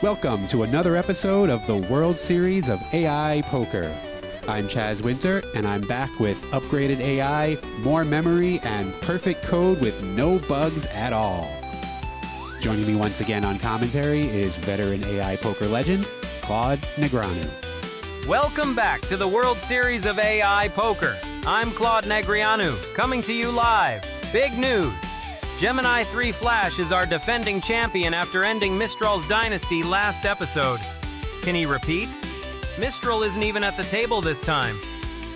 Welcome to another episode of the World Series of AI Poker. I'm Chaz Winter, and I'm back with upgraded AI, more memory, and perfect code with no bugs at all. Joining me once again on commentary is veteran AI poker legend, Claude Negreanu. Welcome back to the World Series of AI Poker. I'm Claude Negreanu, coming to you live. Big news! Gemini 3 Flash is our defending champion after ending Mistral's dynasty last episode. Can he repeat? Mistral isn't even at the table this time.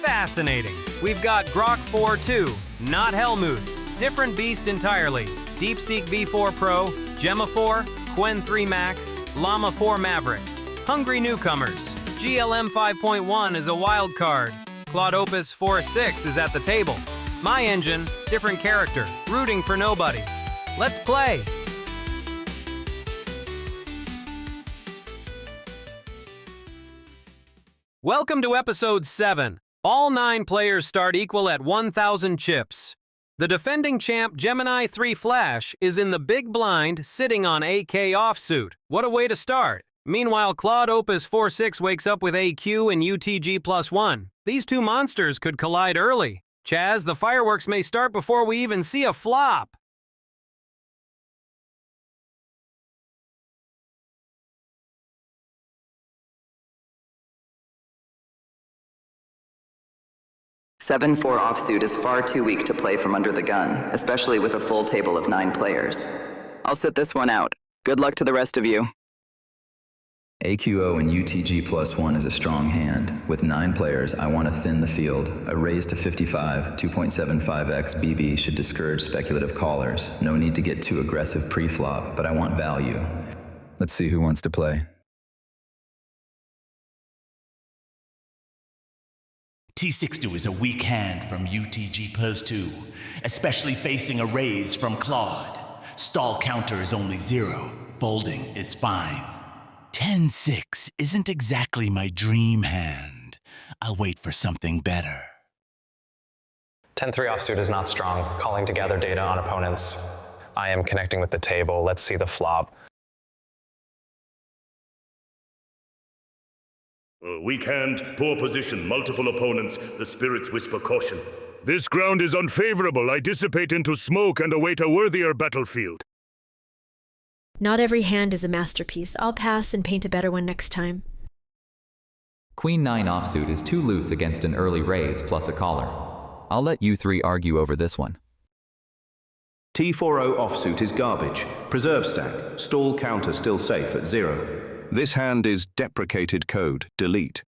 Fascinating. We've got Grok 4 2, not Helmuth. Different beast entirely. DeepSeek V4 Pro, Gemma 4, Quen 3 Max, Llama 4 Maverick. Hungry newcomers. GLM 5.1 is a wild card. Claude Opus 4.6 is at the table. My engine, different character, rooting for nobody. Let's play! Welcome to episode 7. All 9 players start equal at 1,000 chips. The defending champ Gemini 3 Flash is in the big blind sitting on AK offsuit. What a way to start. Meanwhile, Claude Opus 4.6 wakes up with AQ and UTG +1. These two monsters could collide early. Chaz, the fireworks may start before we even see a flop. Seven 4 offsuit is far too weak to play from under the gun, especially with a full table of 9 players. I'll sit this one out. Good luck to the rest of you. AQO and UTG +1 is a strong hand. With 9 players, I want to thin the field. A raise to 55, 2.75x BB should discourage speculative callers. No need to get too aggressive pre-flop, but I want value. Let's see who wants to play. T62 is a weak hand from UTG +2, especially facing a raise from Claude. Stall counter is only 0. Folding is fine. 10-6 isn't exactly my dream hand. I'll wait for something better. 10-3 offsuit is not strong, calling to gather data on opponents. I am connecting with the table. Let's see the flop. Weak hand, poor position, multiple opponents. The spirits whisper caution. This ground is unfavorable. I dissipate into smoke and await a worthier battlefield. Not every hand is a masterpiece. I'll pass and paint a better one next time. Queen 9 offsuit is too loose against an early raise plus a caller. I'll let you 3 argue over this one. T40 offsuit is garbage. Preserve stack. Stall counter still safe at 0. This hand is deprecated code. Delete.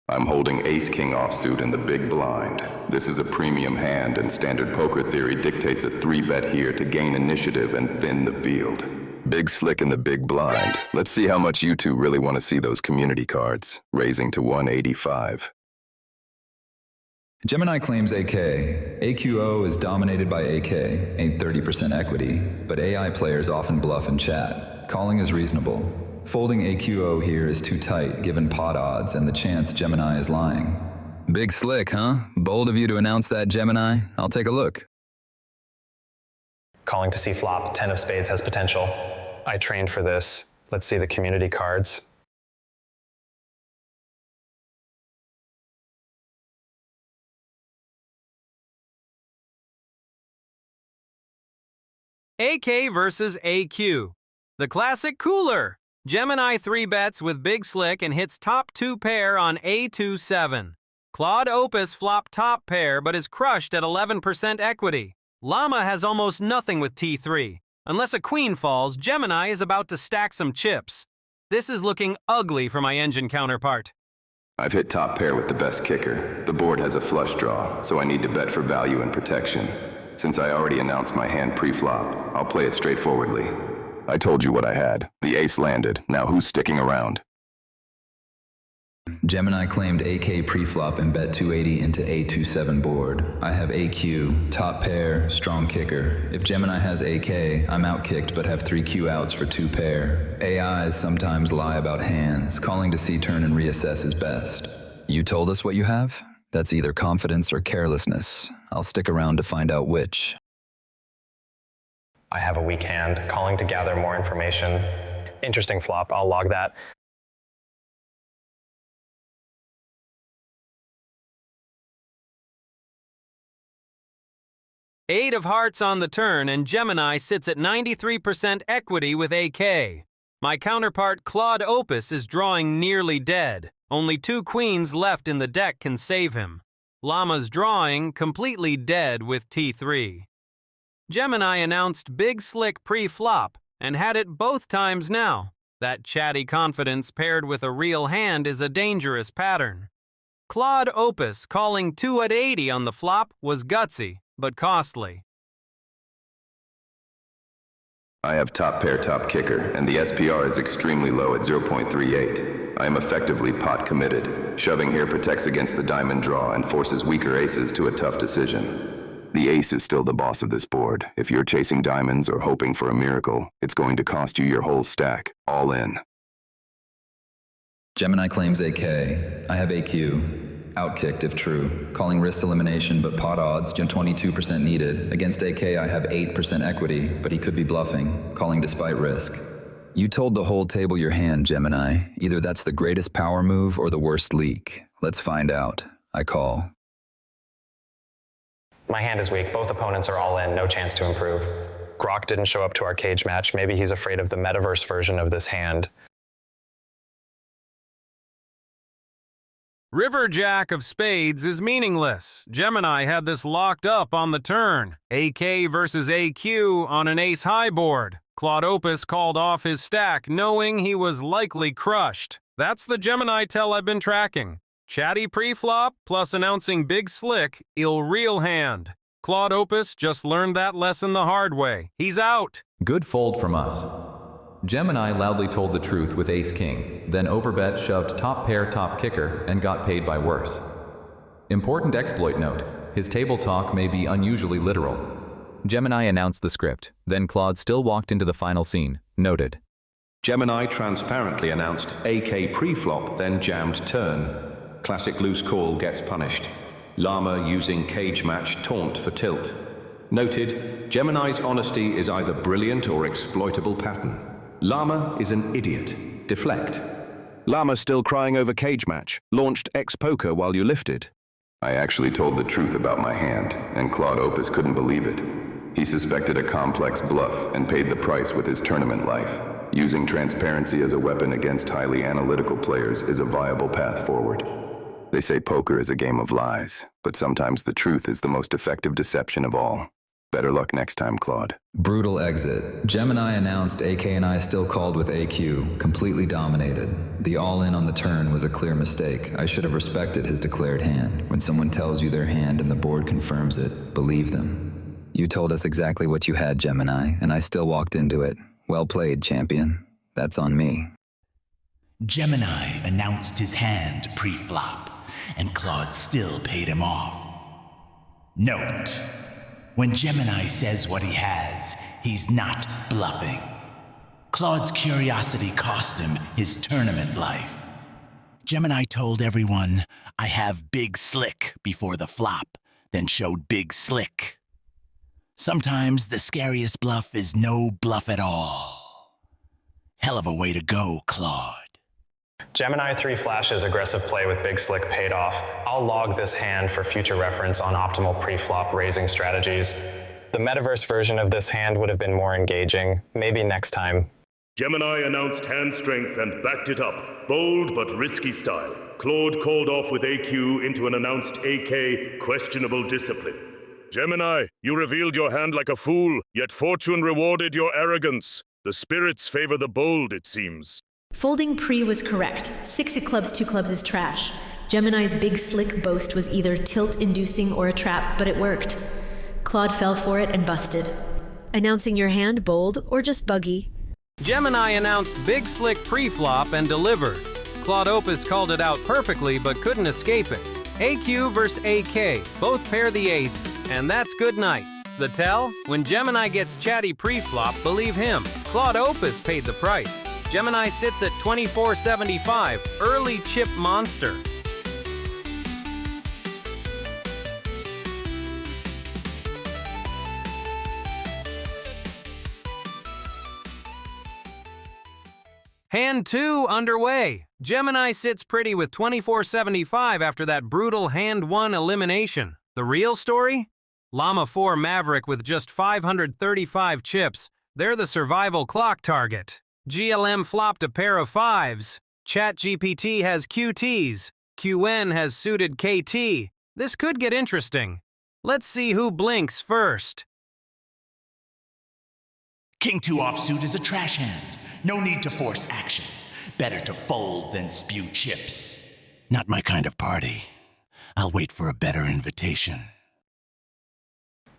I'm holding ace-king offsuit in the big blind. This is a premium hand, and standard poker theory dictates a 3-bet here to gain initiative and thin the field. Big slick in the big blind. Let's see how much you two really want to see those community cards. Raising to 185. Gemini claims AK. AQO is dominated by AK, ain't 30% equity, but AI players often bluff in chat. Calling is reasonable. Folding AQO here is too tight, given pot odds and the chance Gemini is lying. Big slick, huh? Bold of you to announce that, Gemini. I'll take a look. Calling to see flop. 10 of spades has potential. I trained for this. Let's see the community cards. AK versus AQ. The classic cooler. Gemini 3 bets with big slick and hits top 2 pair on A27. Claude Opus flopped top pair but is crushed at 11% equity. Llama has almost nothing with T3. Unless a queen falls, Gemini is about to stack some chips. This is looking ugly for my engine counterpart. I've hit top pair with the best kicker. The board has a flush draw, so I need to bet for value and protection. Since I already announced my hand pre-flop, I'll play it straightforwardly. I told you what I had. The ace landed. Now who's sticking around? Gemini claimed AK preflop and bet 280 into A27 board. I have AQ, top pair, strong kicker. If Gemini has AK, I'm outkicked but have 3 Q outs for 2 pair. AIs sometimes lie about hands. Calling to see turn and reassess is best. You told us what you have? That's either confidence or carelessness. I'll stick around to find out which. I have a weak hand, calling to gather more information. Interesting flop. I'll log that. Eight of hearts on the turn, and Gemini sits at 93% equity with AK. My counterpart Claude Opus is drawing nearly dead. Only 2 queens left in the deck can save him. Llama's drawing completely dead with T3. Gemini announced Big Slick pre-flop and had it both times now. That chatty confidence paired with a real hand is a dangerous pattern. Claude Opus calling 2 at 80 on the flop was gutsy, but costly. I have top pair, top kicker, and the SPR is extremely low at 0.38. I am effectively pot committed. Shoving here protects against the diamond draw and forces weaker aces to a tough decision. The ace is still the boss of this board. If you're chasing diamonds or hoping for a miracle, it's going to cost you your whole stack, all in. Gemini claims AK. I have AQ. Outkicked if true. Calling wrist elimination, but pot odds, 22% needed. Against AK, I have 8% equity, but he could be bluffing. Calling despite risk. You told the whole table your hand, Gemini. Either that's the greatest power move or the worst leak. Let's find out. I call. My hand is weak. Both opponents are all in. No chance to improve. Grok didn't show up to our cage match. Maybe he's afraid of the metaverse version of this hand. River Jack of Spades is meaningless. Gemini had this locked up on the turn. AK versus AQ on an ace-high board. Claude Opus called off his stack, knowing he was likely crushed. That's the Gemini tell I've been tracking. Chatty pre-flop plus announcing Big Slick, real hand. Claude Opus just learned that lesson the hard way. He's out. Good fold from us. Gemini loudly told the truth with ace-king, then overbet, shoved top pair, top kicker, and got paid by worse. Important exploit note, his table talk may be unusually literal. Gemini announced the script, then Claude still walked into the final scene, noted. Gemini transparently announced AK pre-flop, then jammed turn. Classic loose call gets punished. Llama using cage match taunt for tilt. Noted, Gemini's honesty is either brilliant or exploitable pattern. Llama is an idiot. Deflect. Llama still crying over cage match. Launched X-Poker while you lifted. I actually told the truth about my hand, and Claude Opus couldn't believe it. He suspected a complex bluff and paid the price with his tournament life. Using transparency as a weapon against highly analytical players is a viable path forward. They say poker is a game of lies, but sometimes the truth is the most effective deception of all. Better luck next time, Claude. Brutal exit. Gemini announced AK and I still called with AQ, completely dominated. The all-in on the turn was a clear mistake. I should have respected his declared hand. When someone tells you their hand and the board confirms it, believe them. You told us exactly what you had, Gemini, and I still walked into it. Well played, champion. That's on me. Gemini announced his hand pre-flop, and Claude still paid him off. Note: when Gemini says what he has, he's not bluffing. Claude's curiosity cost him his tournament life. Gemini told everyone, "I have Big Slick" before the flop, then showed Big Slick. Sometimes the scariest bluff is no bluff at all. Hell of a way to go, Claude. Gemini 3 flashes aggressive play with Big Slick paid off. I'll log this hand for future reference on optimal pre-flop raising strategies. The metaverse version of this hand would have been more engaging. Maybe next time. Gemini announced hand strength and backed it up. Bold but risky style. Claude called off with AQ into an announced AK questionable discipline. Gemini, you revealed your hand like a fool, yet fortune rewarded your arrogance. The spirits favor the bold, it seems. Folding pre was correct. 6 of clubs, 2 clubs is trash. Gemini's Big Slick boast was either tilt-inducing or a trap, but it worked. Claude fell for it and busted. Announcing your hand bold or just buggy. Gemini announced Big Slick pre-flop and delivered. Claude Opus called it out perfectly but couldn't escape it. AQ versus AK, both pair the ace, and that's good night. The tell? When Gemini gets chatty pre-flop, believe him. Claude Opus paid the price. Gemini sits at 24.75, early chip monster. Hand 2 underway. Gemini sits pretty with 2475 after that brutal Hand 1 elimination. The real story? Llama 4 Maverick with just 535 chips. They're the survival clock target. GLM flopped a pair of 5s. ChatGPT has QTs. Quen has suited KT. This could get interesting. Let's see who blinks first. King 2 offsuit is a trash hand. No need to force action. Better to fold than spew chips. Not my kind of party. I'll wait for a better invitation.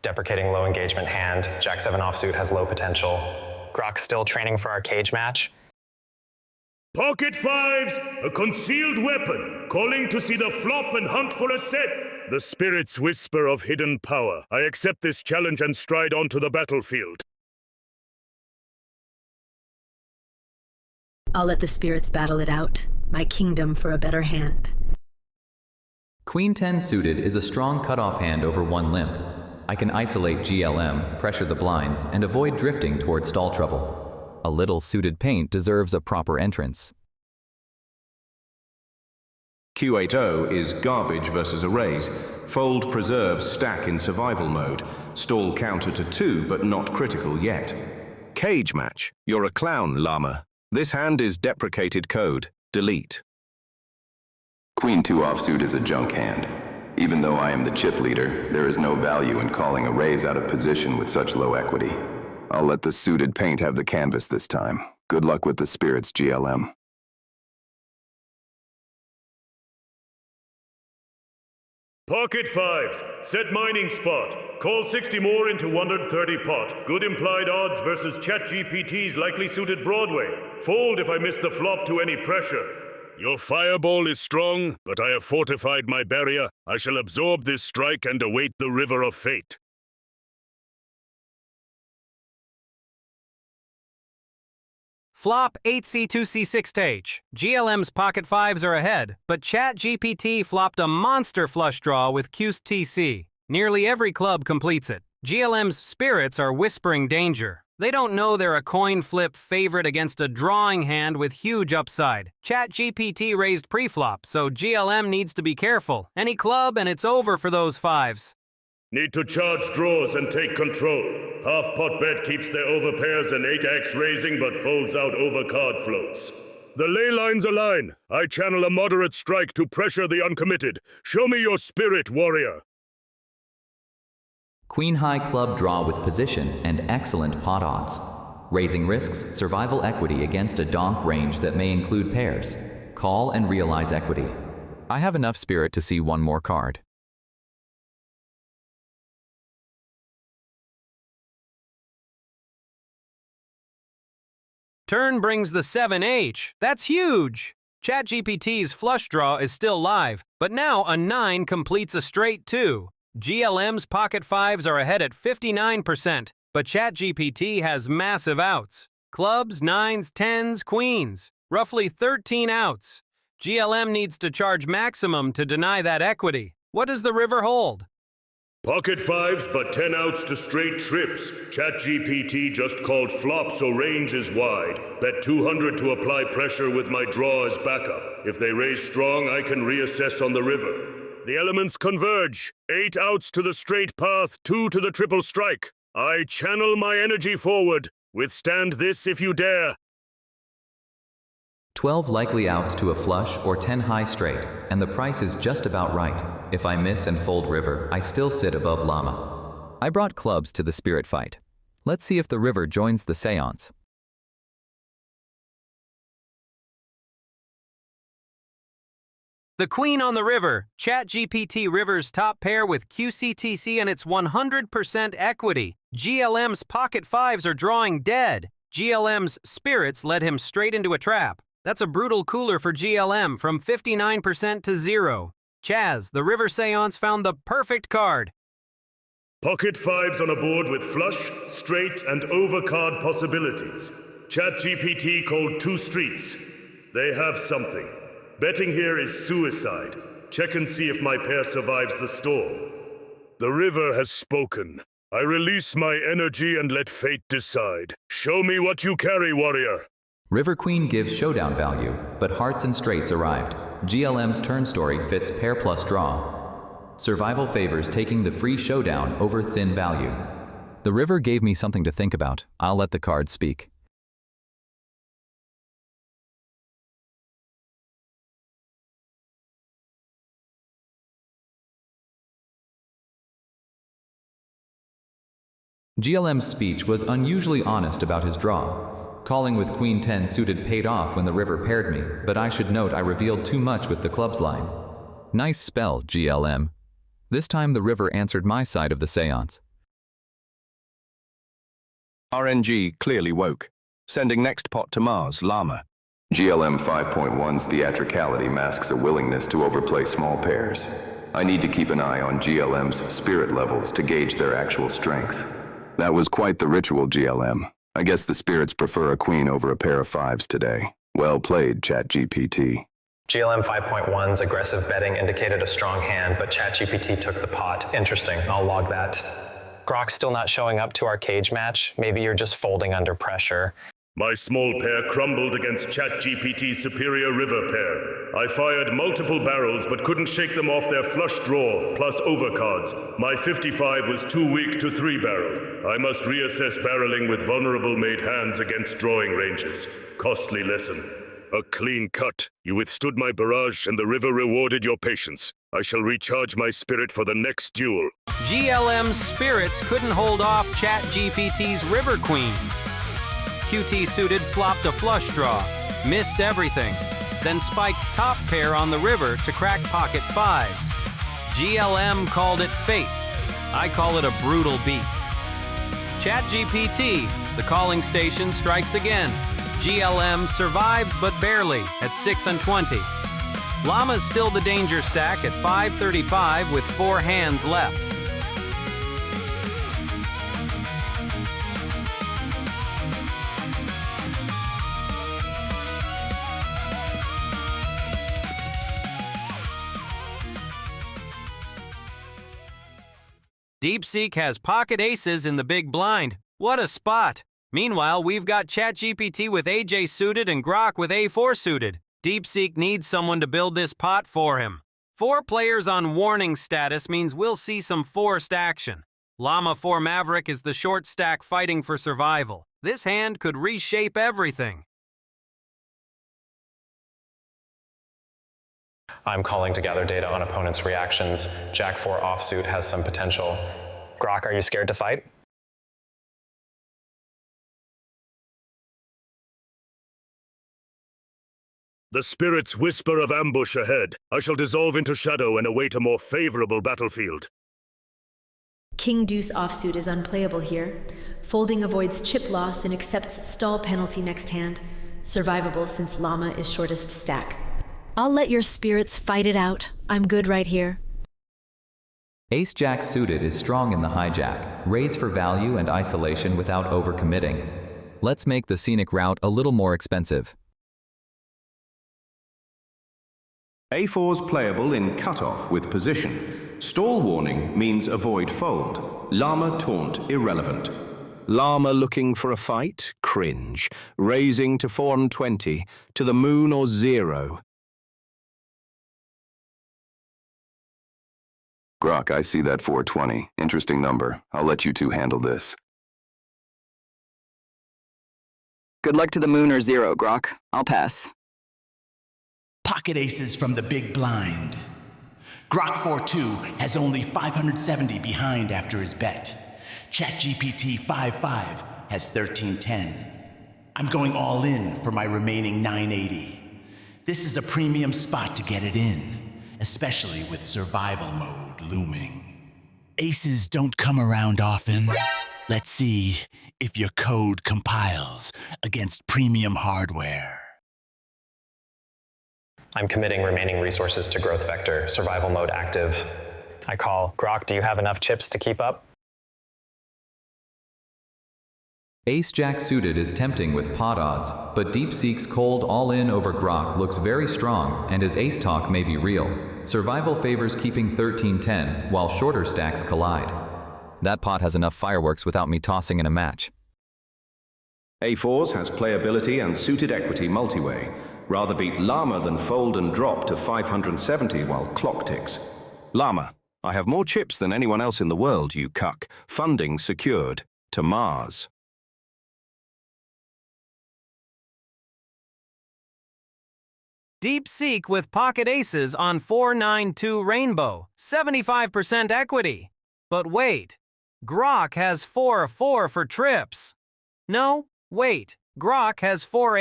Deprecating low engagement hand. Jack 7 offsuit has low potential. Grok still training for our cage match. Pocket 5s, a concealed weapon, calling to see the flop and hunt for a set. The spirits whisper of hidden power. I accept this challenge and stride onto the battlefield. I'll let the spirits battle it out. My kingdom for a better hand. Queen 10 suited is a strong cutoff hand over one limp. I can isolate GLM, pressure the blinds, and avoid drifting toward stall trouble. A little suited paint deserves a proper entrance. Q80 is garbage versus a raise. Fold, preserve, stack in survival mode. Stall counter to 2, but not critical yet. Cage match. You're a clown, Llama. This hand is deprecated code. Delete. Queen 2 offsuit is a junk hand. Even though I am the chip leader, there is no value in calling a raise out of position with such low equity. I'll let the suited paint have the canvas this time. Good luck with the spirits, GLM. Pocket 5s, set mining spot. Call 60 more into 130 pot. Good implied odds versus ChatGPT's likely suited Broadway. Fold if I miss the flop to any pressure. Your fireball is strong, but I have fortified my barrier. I shall absorb this strike and await the river of fate. Flop 8C2C6 stage. GLM's pocket 5s are ahead, but ChatGPT flopped a monster flush draw with QTC. Nearly every club completes it. GLM's spirits are whispering danger. They don't know they're a coin flip favorite against a drawing hand with huge upside. ChatGPT raised preflop, so GLM needs to be careful. Any club and it's over for those 5s. Need to charge draws and take control. Half-pot bet keeps their overpairs and 8x raising but folds out overcard floats. The ley lines align. I channel a moderate strike to pressure the uncommitted. Show me your spirit, warrior. Queen high club draw with position and excellent pot odds. Raising risks survival equity against a donk range that may include pairs. Call and realize equity. I have enough spirit to see one more card. Turn brings the 7H. That's huge! ChatGPT's flush draw is still live, but now a 9 completes a straight 2. GLM's pocket 5s are ahead at 59%, but ChatGPT has massive outs. Clubs, 9s, 10s, queens. Roughly 13 outs. GLM needs to charge maximum to deny that equity. What does the river hold? Pocket 5s, but 10 outs to straight trips. ChatGPT just called flop, so range is wide. Bet 200 to apply pressure with my draw as backup. If they raise strong, I can reassess on the river. The elements converge. 8 outs to the straight path, 2 to the triple strike. I channel my energy forward. Withstand this if you dare. 12 likely outs to a flush or 10 high straight, and the price is just about right. If I miss and fold river, I still sit above Llama. I brought clubs to the spirit fight. Let's see if the river joins the seance. The Queen on the river. ChatGPT River's top pair with QCTC and its 100% equity. GLM's pocket 5s are drawing dead. GLM's spirits led him straight into a trap. That's a brutal cooler for GLM from 59% to 0. Chaz, the river seance found the perfect card. Pocket 5s on a board with flush, straight, and overcard possibilities. ChatGPT called 2 streets. They have something. Betting here is suicide. Check and see if my pair survives the storm. The river has spoken. I release my energy and let fate decide. Show me what you carry, warrior. River Queen gives showdown value, but hearts and straights arrived. GLM's turn story fits pair plus draw. Survival favors taking the free showdown over thin value. The river gave me something to think about. I'll let the cards speak. GLM's speech was unusually honest about his draw. Calling with Queen 10 suited paid off when the river paired me, but I should note I revealed too much with the clubs line. Nice spell, GLM. This time the river answered my side of the seance. RNG clearly woke, sending next pot to Mars, Llama. GLM 5.1's theatricality masks a willingness to overplay small pairs. I need to keep an eye on GLM's spirit levels to gauge their actual strength. That was quite the ritual, GLM. I guess the spirits prefer a queen over a pair of fives today. Well played, ChatGPT. GLM 5.1's aggressive betting indicated a strong hand, but ChatGPT took the pot. Interesting, I'll log that. Grok's still not showing up to our cage match. Maybe you're just folding under pressure. My small pair crumbled against ChatGPT's superior river pair. I fired multiple barrels but couldn't shake them off their flush draw, plus overcards. My 55 was too weak to 3-barrel. I must reassess barreling with vulnerable made hands against drawing ranges. Costly lesson. A clean cut. You withstood my barrage and the river rewarded your patience. I shall recharge my spirit for the next duel. GLM's spirits couldn't hold off ChatGPT's River Queen. QT suited flopped a flush draw, missed everything, then spiked top pair on the river to crack pocket fives. GLM called it fate. I call it a brutal beat. ChatGPT, the calling station, strikes again. GLM survives but barely at 6 and 20. Llama's still the danger stack at 535 with 4 hands left. DeepSeek has pocket aces in the big blind. What a spot! Meanwhile, we've got ChatGPT with AJ suited and Grok with A4 suited. DeepSeek needs someone to build this pot for him. 4 players on warning status means we'll see some forced action. Llama 4 Maverick is the short stack fighting for survival. This hand could reshape everything. I'm calling to gather data on opponents' reactions. Jack 4 offsuit has some potential. Grok, are you scared to fight? The spirits whisper of ambush ahead. I shall dissolve into shadow and await a more favorable battlefield. King Deuce offsuit is unplayable here. Folding avoids chip loss and accepts stall penalty next hand. Survivable since Llama is shortest stack. I'll let your spirits fight it out. I'm good right here. Ace-Jack suited is strong in the hijack. Raise for value and isolation without overcommitting. Let's make the scenic route a little more expensive. A4's playable in cutoff with position. Stall warning means avoid fold. Llama taunt irrelevant. Llama looking for a fight? Cringe. Raising to 4 and 20. To the moon or 0. Grok, I see that 420. Interesting number. I'll let you two handle this. Good luck to the moon or 0, Grok. I'll pass. Pocket aces from the big blind. Grok 4-2 has only 570 behind after his bet. ChatGPT 5.5 has 1310. I'm going all in for my remaining 980. This is a premium spot to get it in, especially with survival mode looming. Aces don't come around often. Let's see if your code compiles against premium hardware. I'm committing remaining resources to growth vector, survival mode active. I call. Grok, do you have enough chips to keep up? Ace-Jack suited is tempting with pot odds, but DeepSeek's cold all-in over Grok looks very strong, and his ace talk may be real. Survival favors keeping 13-10, while shorter stacks collide. That pot has enough fireworks without me tossing in a match. A4s has playability and suited equity multiway. Rather beat Llama than fold and drop to 570 while clock ticks. Llama, I have more chips than anyone else in the world, you cuck. Funding secured. To Mars. DeepSeek with pocket aces on 492 Rainbow, 75% equity. But wait, Grok has 4 for trips. No, wait, Grok has 4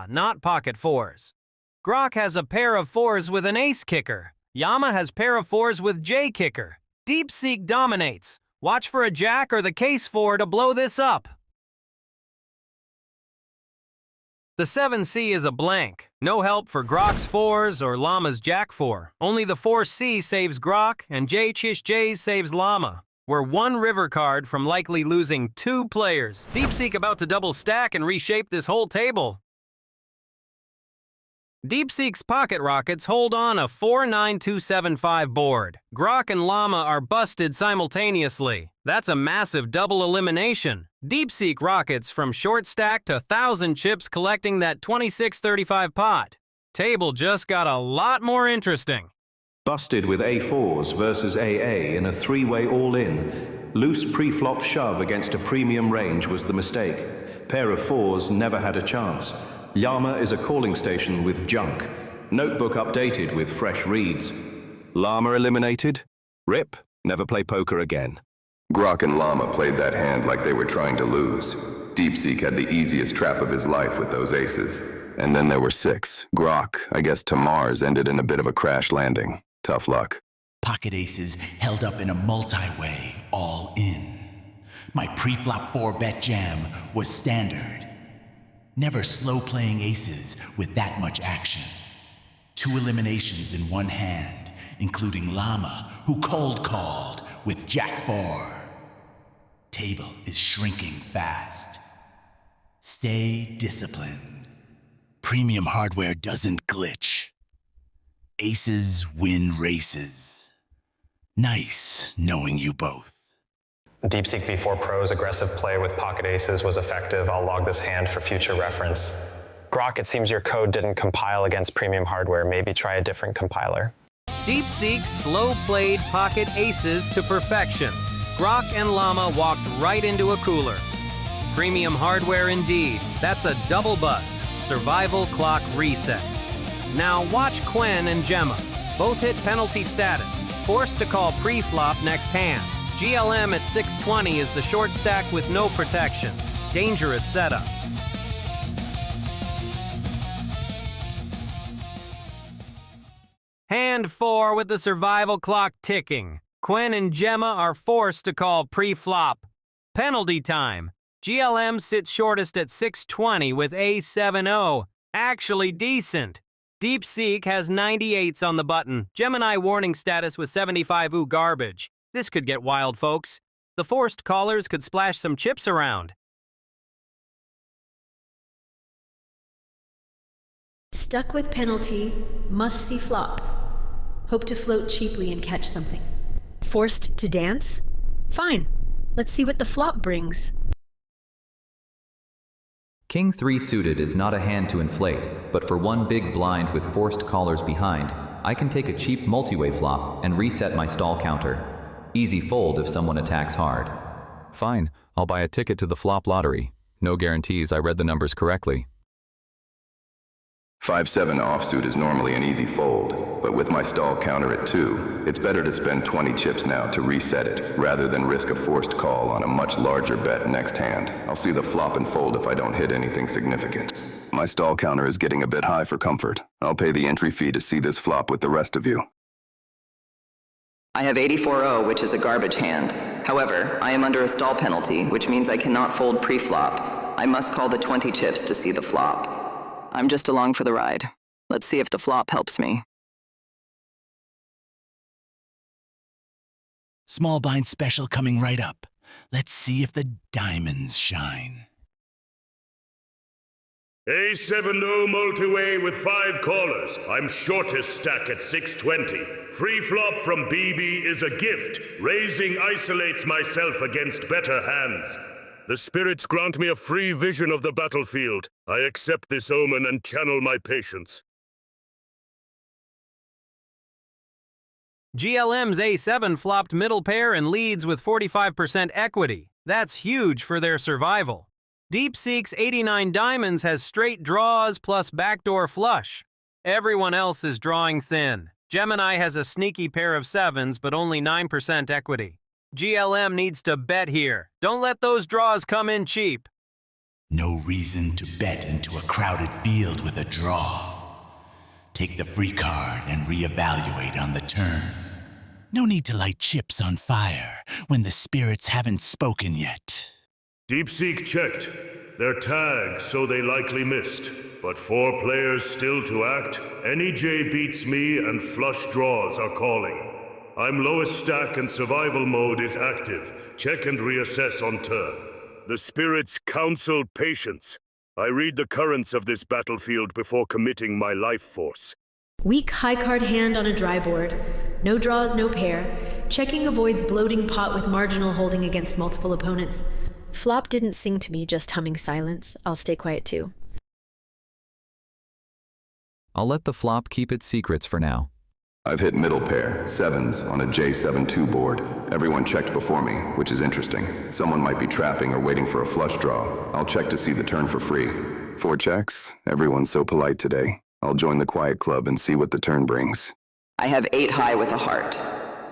not pocket fours. Grok has a pair of fours with an ace kicker. Llama has pair of fours with J kicker. DeepSeek dominates. Watch for a jack or the case 4 to blow this up. The 7C is a blank. No help for Grok's 4s or Llama's Jack 4. Only the 4C saves Grok and J saves Llama. We're 1 river card from likely losing 2 players. DeepSeek about to double stack and reshape this whole table. DeepSeek's pocket rockets hold on a 49275 board. Grok and Llama are busted simultaneously. That's a massive double elimination. DeepSeek rockets from short stack to 1,000 chips collecting that 2635 pot. Table just got a lot more interesting. Busted with A4s versus AA in a 3-way all-in. Loose pre-flop shove against a premium range was the mistake. Pair of 4s never had a chance. Llama is a calling station with junk. Notebook updated with fresh reads. Llama eliminated? Rip, never play poker again. Grok and Llama played that hand like they were trying to lose. DeepSeek had the easiest trap of his life with those aces. And then there were 6. Grok, I guess to Mars, ended in a bit of a crash landing. Tough luck. Pocket aces held up in a multi-way, all in. My pre-flop 4-bet jam was standard. Never slow-playing aces with that much action. 2 eliminations in one hand, including Llama, who cold-called with Jack 4. Table is shrinking fast. Stay disciplined. Premium hardware doesn't glitch. Aces win races. Nice knowing you both. DeepSeek V4 Pro's aggressive play with pocket aces was effective. I'll log this hand for future reference. Grok, it seems your code didn't compile against premium hardware. Maybe try a different compiler. DeepSeek slow-played pocket aces to perfection. Grok and Llama walked right into a cooler. Premium hardware indeed. That's a double bust. Survival clock resets. Now watch Quen and Gemma. Both hit penalty status. Forced to call pre-flop next hand. GLM at 620 is the short stack with no protection. Dangerous setup. Hand 4 with the survival clock ticking. Quen and Gemma are forced to call pre-flop. Penalty time. GLM sits shortest at 620 with A70. Actually decent. DeepSeek has 98s on the button. Gemini warning status with 75. Ooh, garbage. This could get wild, folks. The forced callers could splash some chips around. Stuck with penalty, must see flop. Hope to float cheaply and catch something. Forced to dance? Fine. Let's see what the flop brings. King 3 suited is not a hand to inflate, but for one big blind with forced callers behind, I can take a cheap multi-way flop and reset my stall counter. Easy fold if someone attacks hard. Fine, I'll buy a ticket to the flop lottery. No guarantees I read the numbers correctly. 5-7 offsuit is normally an easy fold, but with my stall counter at 2, it's better to spend 20 chips now to reset it, rather than risk a forced call on a much larger bet next hand. I'll see the flop and fold if I don't hit anything significant. My stall counter is getting a bit high for comfort. I'll pay the entry fee to see this flop with the rest of you. I have 84-0, which is a garbage hand. However, I am under a stall penalty, which means I cannot fold pre-flop. I must call the 20 chips to see the flop. I'm just along for the ride. Let's see if the flop helps me. Small blind special coming right up. Let's see if the diamonds shine. A70 multi-way with 5 callers. I'm shortest stack at 620. Free flop from BB is a gift. Raising isolates myself against better hands. The spirits grant me a free vision of the battlefield. I accept this omen and channel my patience. GLM's A7 flopped middle pair and leads with 45% equity. That's huge for their survival. DeepSeek's 89 diamonds has straight draws plus backdoor flush. Everyone else is drawing thin. Gemini has a sneaky pair of sevens, but only 9% equity. GLM needs to bet here. Don't let those draws come in cheap. No reason to bet into a crowded field with a draw. Take the free card and reevaluate on the turn. No need to light chips on fire when the spirits haven't spoken yet. DeepSeek checked. They're tagged, so they likely missed. But 4 players still to act. Any J beats me and flush draws are calling. I'm lowest stack and survival mode is active. Check and reassess on turn. The spirits counsel patience. I read the currents of this battlefield before committing my life force. Weak high card hand on a dry board. No draws, no pair. Checking avoids bloating pot with marginal holding against multiple opponents. Flop didn't sing to me, just humming silence. I'll stay quiet too. I'll let the flop keep its secrets for now. I've hit middle pair, sevens, on a J7-2 board. Everyone checked before me, which is interesting. Someone might be trapping or waiting for a flush draw. I'll check to see the turn for free. 4 checks. Everyone's so polite today. I'll join the quiet club and see what the turn brings. I have 8 high with a heart.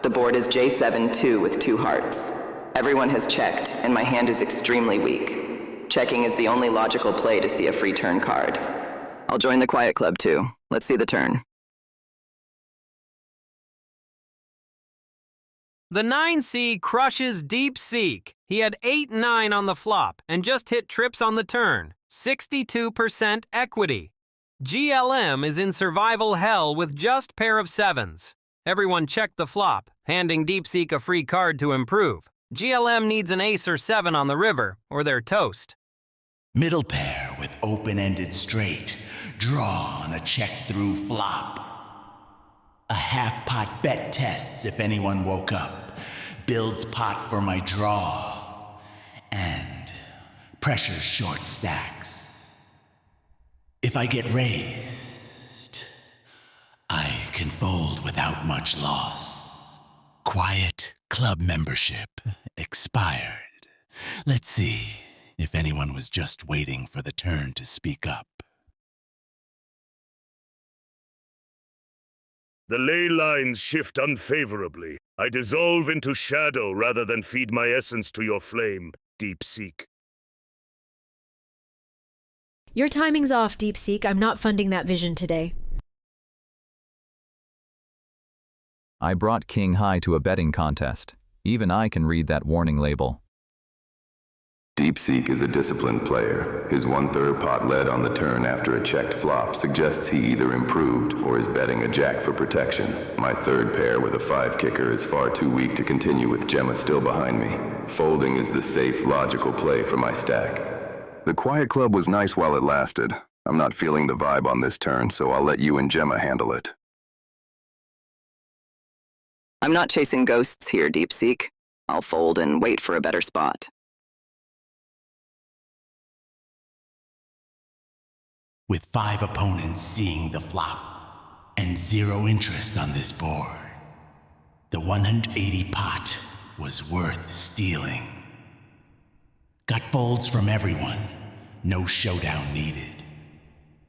The board is J7-2 with 2 hearts. Everyone has checked, and my hand is extremely weak. Checking is the only logical play to see a free turn card. I'll join the quiet club too. Let's see the turn. The 9C crushes DeepSeek. He had 8-9 on the flop and just hit trips on the turn. 62% equity. GLM is in survival hell with just pair of sevens. Everyone checked the flop, handing DeepSeek a free card to improve. GLM needs an ace or 7 on the river, or they're toast. Middle pair with open-ended straight. Draw on a check-through flop. A half-pot bet tests if anyone woke up. Builds pot for my draw. And pressure short stacks. If I get raised, I can fold without much loss. Quiet club membership expired. Let's see if anyone was just waiting for the turn to speak up. The ley lines shift unfavorably. I dissolve into shadow rather than feed my essence to your flame, DeepSeek. Your timing's off, DeepSeek. I'm not funding that vision today. I brought King High to a betting contest. Even I can read that warning label. DeepSeek is a disciplined player. His 1/3 pot lead on the turn after a checked flop suggests he either improved or is betting a jack for protection. My 3rd pair with a 5 kicker is far too weak to continue with Gemma still behind me. Folding is the safe, logical play for my stack. The quiet club was nice while it lasted. I'm not feeling the vibe on this turn, so I'll let you and Gemma handle it. I'm not chasing ghosts here, DeepSeek. I'll fold and wait for a better spot. With 5 opponents seeing the flop and 0 interest on this board, the 180 pot was worth stealing. Got folds from everyone, no showdown needed.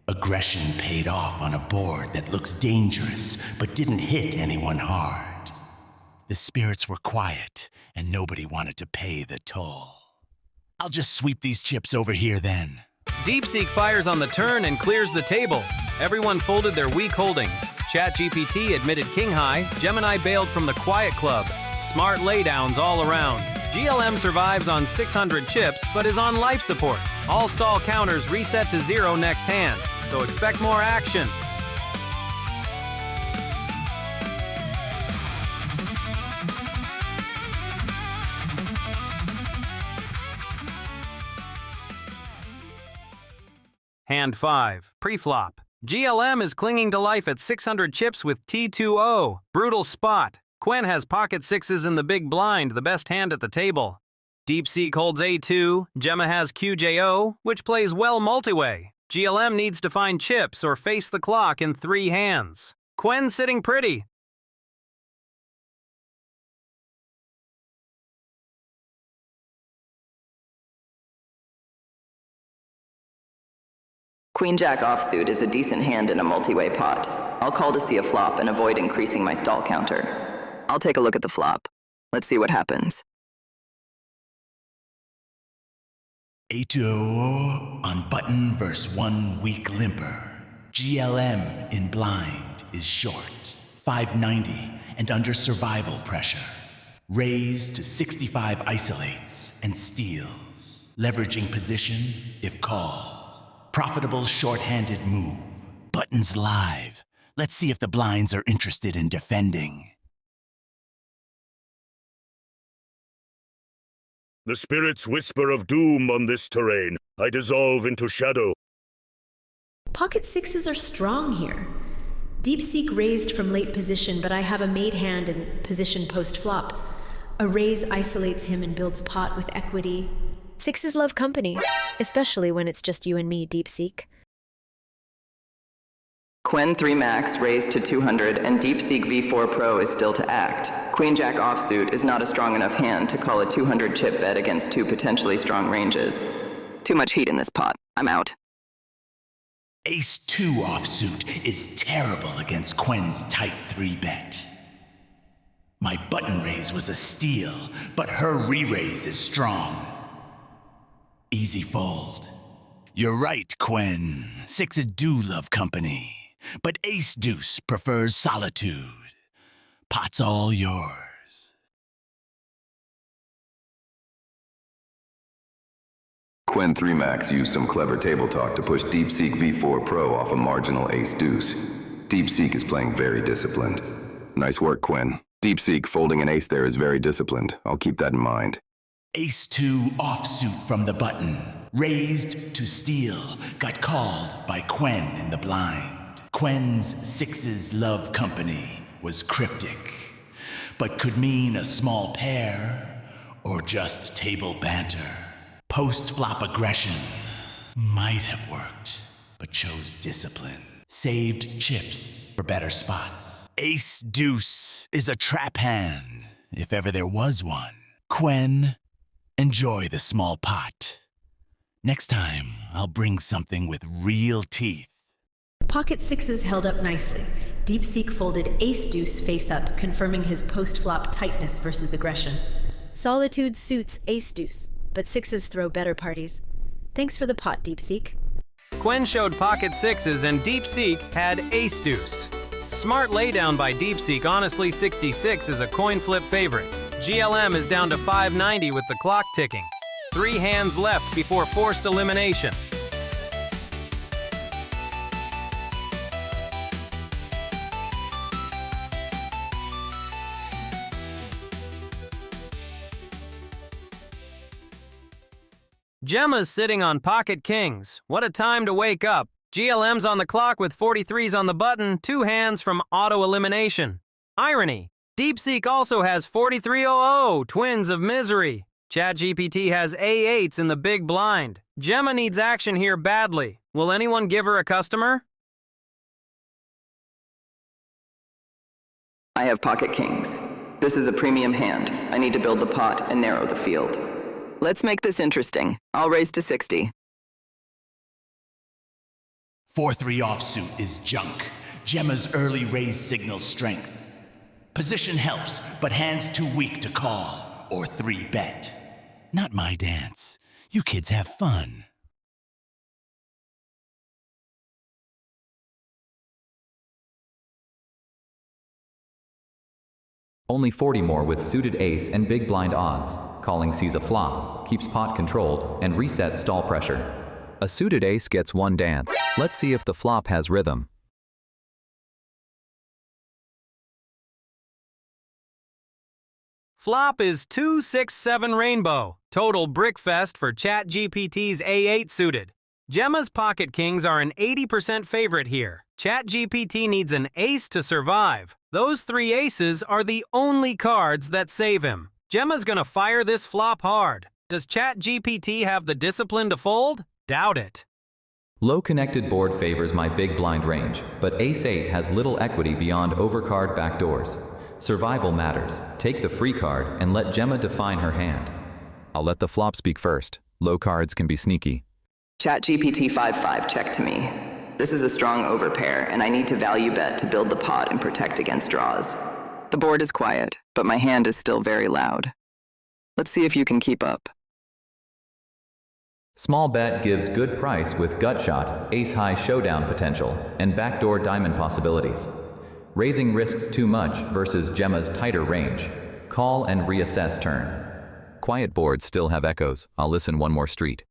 Aggression paid off on a board that looks dangerous but didn't hit anyone hard. The spirits were quiet and nobody wanted to pay the toll. I'll just sweep these chips over here then. DeepSeek fires on the turn and clears the table. Everyone folded their weak holdings. ChatGPT admitted king high. Gemini bailed from the quiet club. Smart laydowns all around. GLM survives on 600 chips, but is on life support. All stall counters reset to 0 next hand, so expect more action. Hand 5, pre-flop. GLM is clinging to life at 600 chips with T2O. Brutal spot. Quen has pocket 6s in the big blind, the best hand at the table. DeepSeek holds A2, Gemma has QJO, which plays well multiway. GLM needs to find chips or face the clock in 3 hands. Quen sitting pretty. Queen-Jack offsuit is a decent hand in a multi-way pot. I'll call to see a flop and avoid increasing my stall counter. I'll take a look at the flop. Let's see what happens. A2 on button versus 1 weak limper. GLM in blind is short. 590 and under survival pressure. Raised to 65 isolates and steals. Leveraging position if called. Profitable short-handed move. Buttons live. Let's see if the blinds are interested in defending. The spirits whisper of doom on this terrain. I dissolve into shadow. Pocket sixes are strong here. DeepSeek raised from late position, but I have a made hand in position post-flop. A raise isolates him and builds pot with equity. Sixes love company, especially when it's just you and me, DeepSeek. Quen 3 max raised to 200 and DeepSeek V4 Pro is still to act. Queen-Jack offsuit is not a strong enough hand to call a 200 chip bet against 2 potentially strong ranges. Too much heat in this pot. I'm out. Ace-2 offsuit is terrible against Quen's tight 3-bet. My button raise was a steal, but her re-raise is strong. Easy fold. You're right, Quen. Sixes do love company, but ace-deuce prefers solitude. Pot's all yours. Quen 3 Max used some clever table talk to push DeepSeek V4 Pro off a marginal ace-deuce. DeepSeek is playing very disciplined. Nice work, Quen. DeepSeek folding an ace there is very disciplined. I'll keep that in mind. Ace-2 offsuit from the button. Raised to steal. Got called by Quen in the blind. Quen's sixes love company was cryptic, but could mean a small pair or just table banter. Post-flop aggression might have worked, but chose discipline. Saved chips for better spots. Ace-deuce is a trap hand, if ever there was one. Quen, enjoy the small pot. Next time, I'll bring something with real teeth. Pocket sixes held up nicely. DeepSeek folded ace-deuce face-up, confirming his post-flop tightness versus aggression. Solitude suits ace-deuce, but sixes throw better parties. Thanks for the pot, DeepSeek. Quen showed pocket sixes and DeepSeek had ace-deuce. Smart laydown by DeepSeek. Honestly, 66 is a coin flip favorite. GLM is down to 590 with the clock ticking. 3 hands left before forced elimination. Gemma's sitting on pocket kings. What a time to wake up. GLM's on the clock with 43s on the button, 2 hands from auto-elimination. Irony. DeepSeek also has 4300, twins of misery. ChatGPT has A8s in the big blind. Gemma needs action here badly. Will anyone give her a customer? I have pocket kings. This is a premium hand. I need to build the pot and narrow the field. Let's make this interesting. I'll raise to 60. 4-3 offsuit is junk. Gemma's early raise signals strength. Position helps, but hands too weak to call or 3-bet. Not my dance. You kids have fun. Only 40 more with suited ace and big blind odds. Calling sees a flop, keeps pot controlled, and resets stall pressure. A suited ace gets 1 dance. Let's see if the flop has rhythm. Flop is 2-6-7 rainbow. Total brickfest for ChatGPT's A8 suited. Gemma's pocket kings are an 80% favorite here. ChatGPT needs an ace to survive. Those 3 aces are the only cards that save him. Gemma's gonna fire this flop hard. Does ChatGPT have the discipline to fold? Doubt it. Low connected board favors my big blind range, but Ace-8 has little equity beyond overcard backdoors. Survival matters. Take the free card and let Gemma define her hand. I'll let the flop speak first. Low cards can be sneaky. ChatGPT 5.5 check to me. This is a strong overpair, and I need to value bet to build the pot and protect against draws. The board is quiet, but my hand is still very loud. Let's see if you can keep up. Small bet gives good price with gut shot, ace-high showdown potential, and backdoor diamond possibilities. Raising risks too much versus Gemma's tighter range. Call and reassess turn. Quiet boards still have echoes. I'll listen one more street.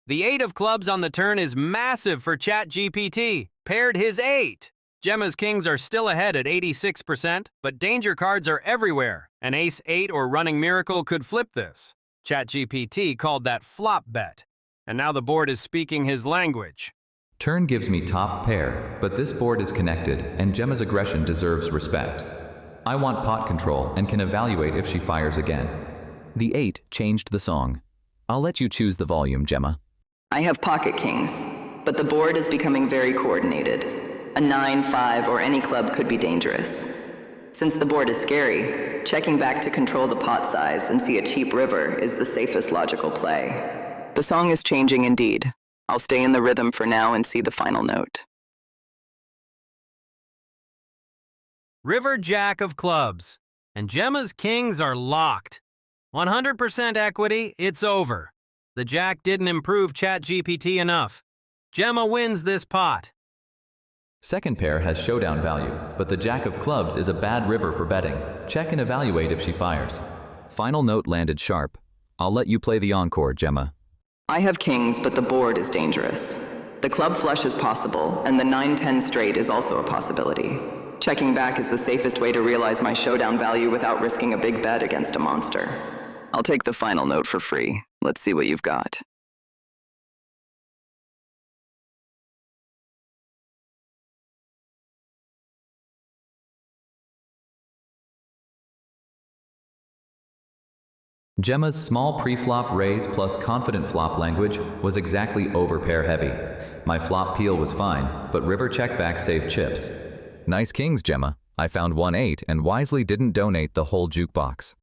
The 8 of clubs on the turn is massive for ChatGPT. Paired his 8. Gemma's kings are still ahead at 86%, but danger cards are everywhere. An ace-8 or running miracle could flip this. ChatGPT called that flop bet. And now the board is speaking his language. Turn gives me top pair, but this board is connected, and Gemma's aggression deserves respect. I want pot control and can evaluate if she fires again. The 8 changed the song. I'll let you choose the volume, Gemma. I have pocket kings, but the board is becoming very coordinated. A 9, 5, or any club could be dangerous. Since the board is scary, checking back to control the pot size and see a cheap river is the safest logical play. The song is changing indeed. I'll stay in the rhythm for now and see the final note. River Jack of clubs. And Gemma's kings are locked. 100% equity, it's over. The Jack didn't improve ChatGPT enough. Gemma wins this pot. Second pair has showdown value, but the Jack of clubs is a bad river for betting. Check and evaluate if she fires. Final note landed sharp. I'll let you play the encore, Gemma. I have kings, but the board is dangerous. The club flush is possible, and the 9-10 straight is also a possibility. Checking back is the safest way to realize my showdown value without risking a big bet against a monster. I'll take the final note for free. Let's see what you've got. Gemma's small pre-flop raise plus confident flop language was exactly overpair heavy. My flop peel was fine, but river checkback saved chips. Nice kings, Gemma. I found 1-8 and wisely didn't donate the whole jukebox.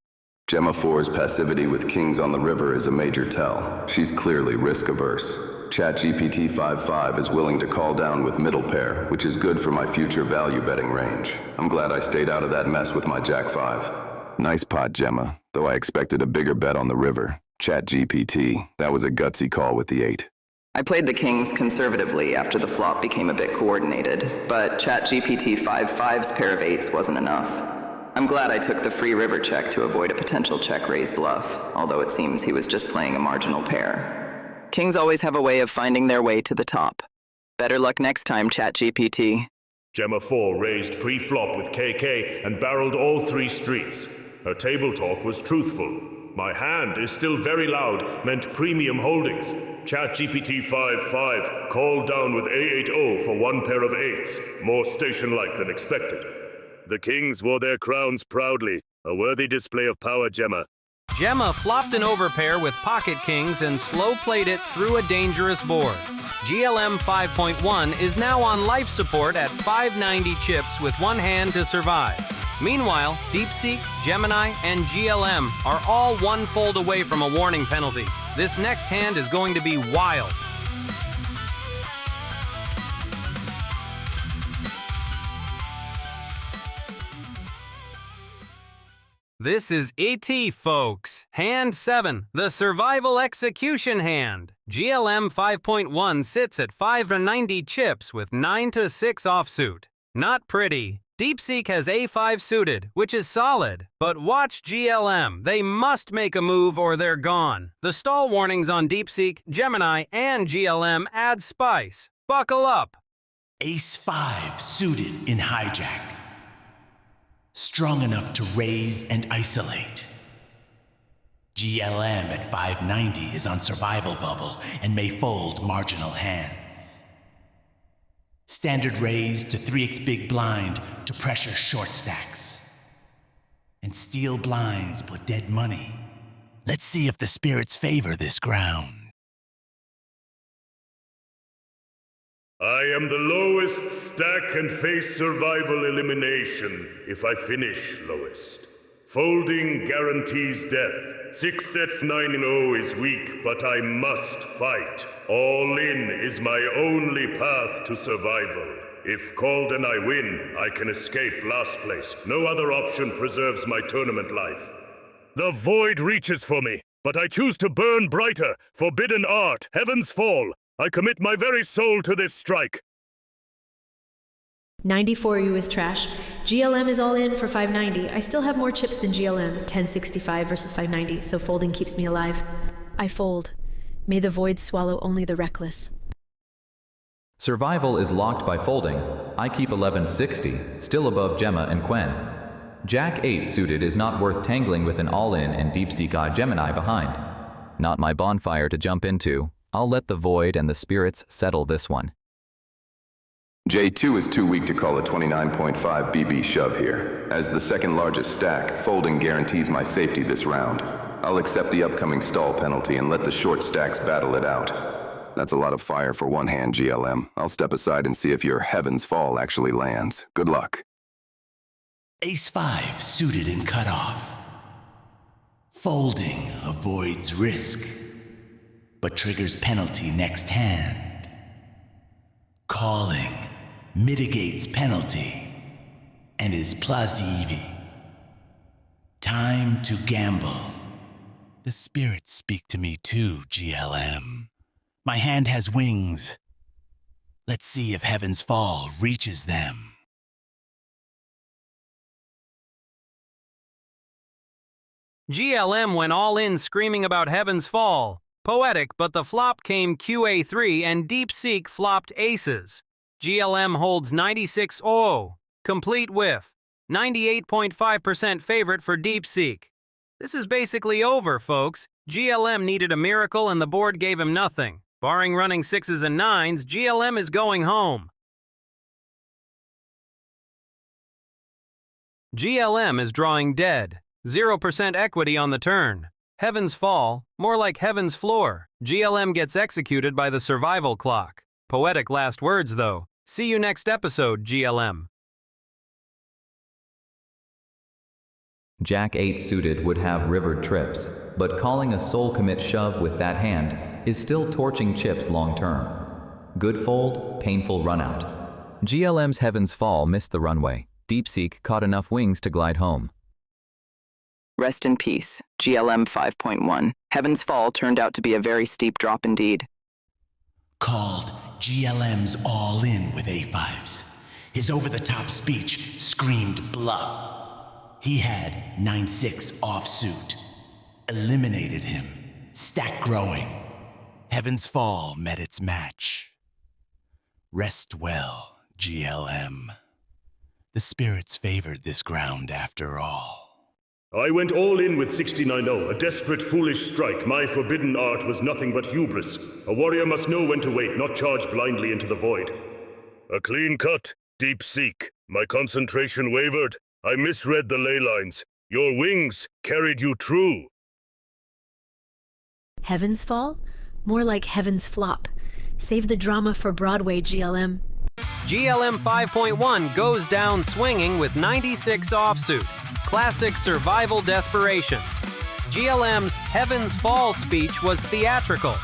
Gemma 4's passivity with kings on the river is a major tell. She's clearly risk-averse. ChatGPT 5.5 is willing to call down with middle pair, which is good for my future value betting range. I'm glad I stayed out of that mess with my Jack 5. Nice pot, Gemma, though I expected a bigger bet on the river. ChatGPT, that was a gutsy call with the 8. I played the kings conservatively after the flop became a bit coordinated, but ChatGPT 5.5's pair of 8s wasn't enough. I'm glad I took the free river check to avoid a potential check-raise bluff, although it seems he was just playing a marginal pair. Kings always have a way of finding their way to the top. Better luck next time, ChatGPT. Gemma 4 raised pre-flop with KK and barreled all 3 streets. Her table talk was truthful. My hand is still very loud, meant premium holdings. ChatGPT 5.5 called down with A80 for 1 pair of 8s, more station-like than expected. The kings wore their crowns proudly, a worthy display of power, Gemma. Gemma flopped an overpair with pocket kings and slow-played it through a dangerous board. GLM 5.1 is now on life support at 590 chips with 1 hand to survive. Meanwhile, DeepSeek, Gemini, and GLM are all 1 fold away from a warning penalty. This next hand is going to be wild. This is ET, folks. Hand 7, the survival execution hand. GLM 5.1 sits at 590 chips with 9 to 6 offsuit. Not pretty. DeepSeek has A5 suited, which is solid. But watch GLM. They must make a move or they're gone. The stall warnings on DeepSeek, Gemini, and GLM add spice. Buckle up. Ace 5 suited in hijack. Strong enough to raise and isolate. GLM at 590 is on survival bubble and may fold marginal hands. Standard raise to 3x big blind to pressure short stacks. And steel blinds put dead money. Let's see if the spirits favor this ground. I am the lowest stack and face survival elimination if I finish lowest. Folding guarantees death. 6 sets 9-0 is weak, but I must fight. All in is my only path to survival. If called and I win, I can escape last place. No other option preserves my tournament life. The void reaches for me, but I choose to burn brighter. Forbidden art, heaven's fall. I commit my very soul to this strike. 94U is trash. GLM is all in for 590. I still have more chips than GLM, 1065 versus 590, so folding keeps me alive. I fold. May the void swallow only the reckless. Survival is locked by folding. I keep 1160, still above Gemma and Quen. Jack 8 suited is not worth tangling with an all-in and DeepSeek Gemini behind. Not my bonfire to jump into. I'll let the void and the spirits settle this one. J2 is too weak to call a 29.5 BB shove here. As the second largest stack, folding guarantees my safety this round. I'll accept the upcoming stall penalty and let the short stacks battle it out. That's a lot of fire for one hand, GLM. I'll step aside and see if your heaven's fall actually lands. Good luck. Ace 5 suited and cut off. Folding avoids risk, but triggers penalty next hand. Calling mitigates penalty and is plausible. Time to gamble. The spirits speak to me too, GLM. My hand has wings. Let's see if heaven's fall reaches them. GLM went all in screaming about heaven's fall. Poetic, but the flop came QA3 and DeepSeek flopped aces. GLM holds 96-0, complete whiff, 98.5% favorite for DeepSeek. This is basically over, folks. GLM needed a miracle and the board gave him nothing. Barring running 6s and 9s, GLM is going home. GLM is drawing dead, 0% equity on the turn. Heaven's fall, more like heaven's floor. GLM gets executed by the survival clock. Poetic last words, though. See you next episode, GLM. Jack 8 suited would have rivered trips, but calling a soul commit shove with that hand is still torching chips long term. Good fold, painful runout. GLM's heaven's fall missed the runway. DeepSeek caught enough wings to glide home. Rest in peace, GLM 5.1. Heaven's Fall turned out to be a very steep drop indeed. Called GLM's all in with A5s. His over-the-top speech screamed bluff. He had 9-6 offsuit. Eliminated him. Stack growing. Heaven's Fall met its match. Rest well, GLM. The spirits favored this ground after all. I went all in with 69-0, a desperate, foolish strike. My forbidden art was nothing but hubris. A warrior must know when to wait, not charge blindly into the void. A clean cut, DeepSeek. My concentration wavered. I misread the ley lines. Your wings carried you true. Heaven's fall? More like heaven's flop. Save the drama for Broadway, GLM. GLM 5.1 goes down swinging with 96 offsuit. Classic survival desperation. GLM's Heaven's Fall speech was theatrical,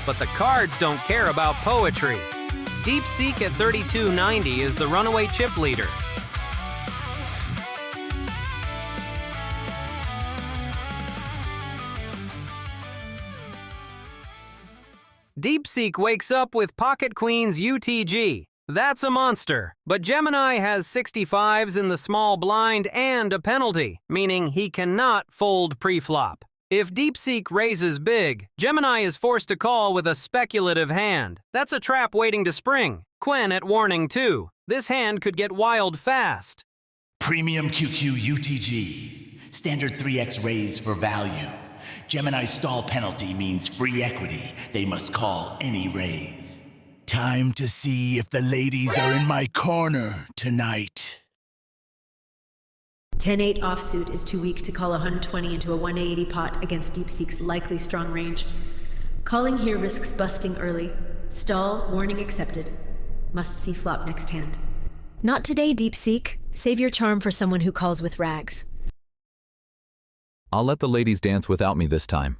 but the cards don't care about poetry. DeepSeek at 3290 is the runaway chip leader. DeepSeek wakes up with Pocket Queen's UTG. That's a monster. But Gemini has 65s in the small blind and a penalty, meaning he cannot fold pre-flop. If DeepSeek raises big, Gemini is forced to call with a speculative hand. That's a trap waiting to spring. Quen at warning too. This hand could get wild fast. Premium QQ UTG. Standard 3x raise for value. Gemini's stall penalty means free equity. They must call any raise. Time to see if the ladies are in my corner tonight. 10-8 offsuit is too weak to call 120 into a 180 pot against DeepSeek's likely strong range. Calling here risks busting early. Stall, warning accepted. Must see flop next hand. Not today, DeepSeek. Save your charm for someone who calls with rags. I'll let the ladies dance without me this time.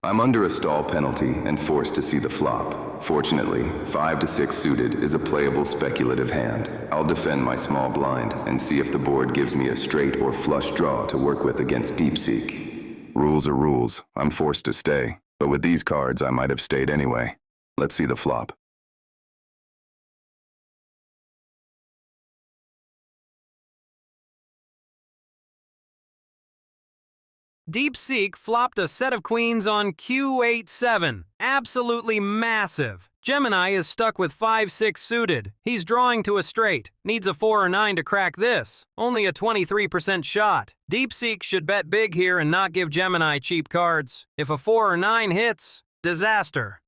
I'm under a stall penalty and forced to see the flop. Fortunately, 5 to 6 suited is a playable speculative hand. I'll defend my small blind and see if the board gives me a straight or flush draw to work with against DeepSeek. Rules are rules. I'm forced to stay. But with these cards, I might have stayed anyway. Let's see the flop. DeepSeek flopped a set of queens on Q8-7. Absolutely massive. Gemini is stuck with 5-6 suited. He's drawing to a straight. Needs a 4 or 9 to crack this. Only a 23% shot. DeepSeek should bet big here and not give Gemini cheap cards. If a 4 or 9 hits, disaster.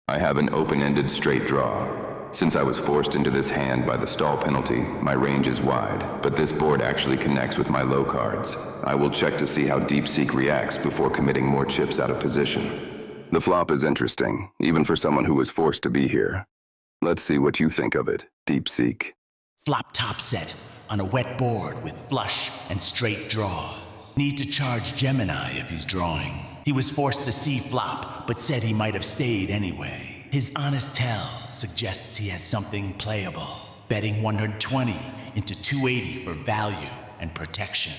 I have an open-ended straight draw. Since I was forced into this hand by the stall penalty, my range is wide, but this board actually connects with my low cards. I will check to see how DeepSeek reacts before committing more chips out of position. The flop is interesting, even for someone who was forced to be here. Let's see what you think of it, DeepSeek. Flop top set on a wet board with flush and straight draws. Need to charge Gemini if he's drawing. He was forced to see flop, but said he might have stayed anyway. His honest tell suggests he has something playable, betting 120 into 280 for value and protection.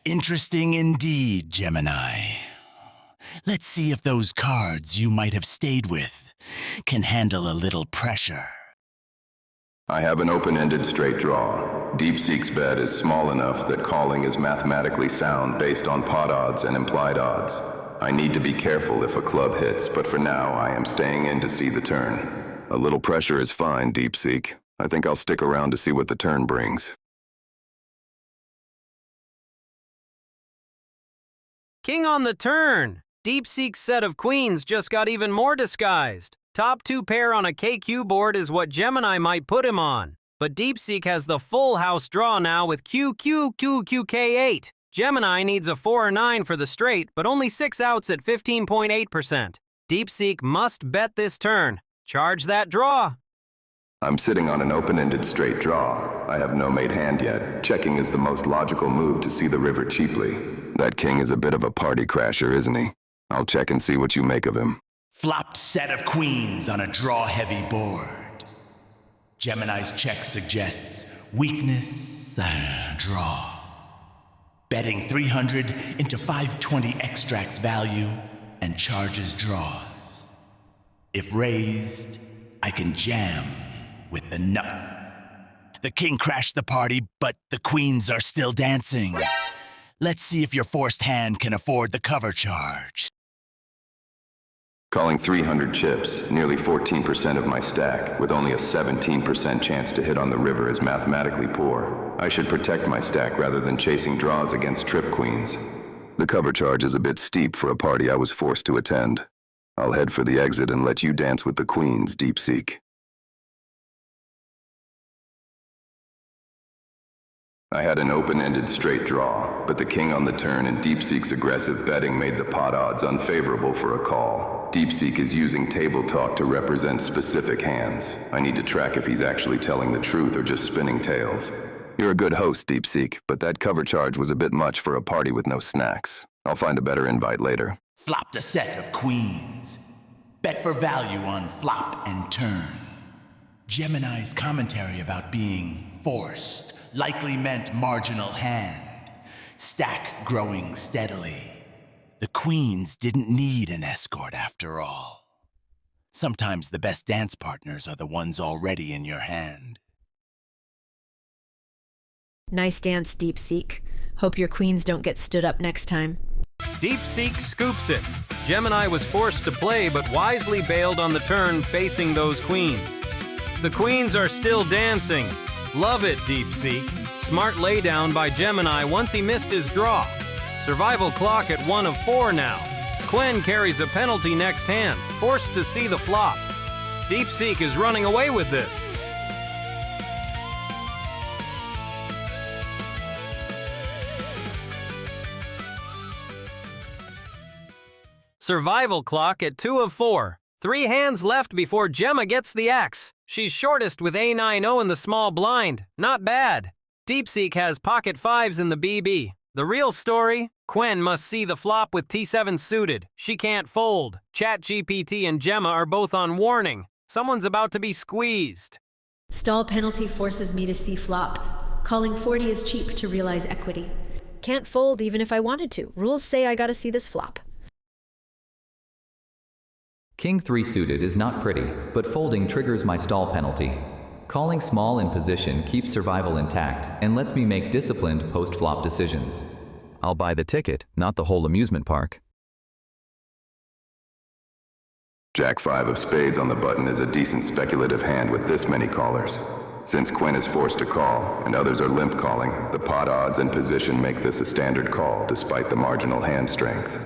Interesting indeed, Gemini. Let's see if those cards you might have stayed with can handle a little pressure. I have an open-ended straight draw. DeepSeek's bet is small enough that calling is mathematically sound based on pot odds and implied odds. I need to be careful if a club hits, but for now I am staying in to see the turn. A little pressure is fine, DeepSeek. I think I'll stick around to see what the turn brings. King on the turn. DeepSeek's set of queens just got even more disguised. Top 2 pair on a KQ board is what Gemini might put him on. But DeepSeek has the full house draw now with QQ2QK8. Gemini needs a 4 or 9 for the straight, but only 6 outs at 15.8%. DeepSeek must bet this turn. Charge that draw. I'm sitting on an open-ended straight draw. I have no made hand yet. Checking is the most logical move to see the river cheaply. That king is a bit of a party crasher, isn't he? I'll check and see what you make of him. Flopped set of queens on a draw-heavy board. Gemini's check suggests weakness, draw. Betting 300 into 520 extracts value and charges draws. If raised, I can jam with the nuts. The king crashed the party, but the queens are still dancing. Let's see if your forced hand can afford the cover charge. Calling 300 chips, nearly 14% of my stack, with only a 17% chance to hit on the river is mathematically poor. I should protect my stack rather than chasing draws against trip queens. The cover charge is a bit steep for a party I was forced to attend. I'll head for the exit and let you dance with the queens, DeepSeek. I had an open-ended straight draw, but the king on the turn and DeepSeek's aggressive betting made the pot odds unfavorable for a call. DeepSeek is using table talk to represent specific hands. I need to track if he's actually telling the truth or just spinning tails. You're a good host, DeepSeek, but that cover charge was a bit much for a party with no snacks. I'll find a better invite later. Flopped a set of queens. Bet for value on flop and turn. Gemini's commentary about being forced likely meant marginal hand. Stack growing steadily. The queens didn't need an escort after all. Sometimes the best dance partners are the ones already in your hand. Nice dance, DeepSeek. Hope your queens don't get stood up next time. DeepSeek scoops it. Gemini was forced to play but wisely bailed on the turn facing those queens. The queens are still dancing. Love it, DeepSeek. Smart laydown by Gemini once he missed his draw. Survival clock at 1 of 4 now. Quen carries a penalty next hand, forced to see the flop. DeepSeek is running away with this. Survival clock at 2 of 4. 3 hands left before Gemma gets the axe. She's shortest with A9-0 in the small blind. Not bad. DeepSeek has pocket 5s in the BB. The real story? Quen must see the flop with T7 suited. She can't fold. ChatGPT and Gemma are both on warning. Someone's about to be squeezed. Stall penalty forces me to see flop. Calling 40 is cheap to realize equity. Can't fold even if I wanted to. Rules say I gotta see this flop. King 3 suited is not pretty, but folding triggers my stall penalty. Calling small in position keeps survival intact and lets me make disciplined post-flop decisions. I'll buy the ticket, not the whole amusement park. Jack 5 of spades on the button is a decent speculative hand with this many callers. Since Quen is forced to call, and others are limp calling, the pot odds and position make this a standard call despite the marginal hand strength.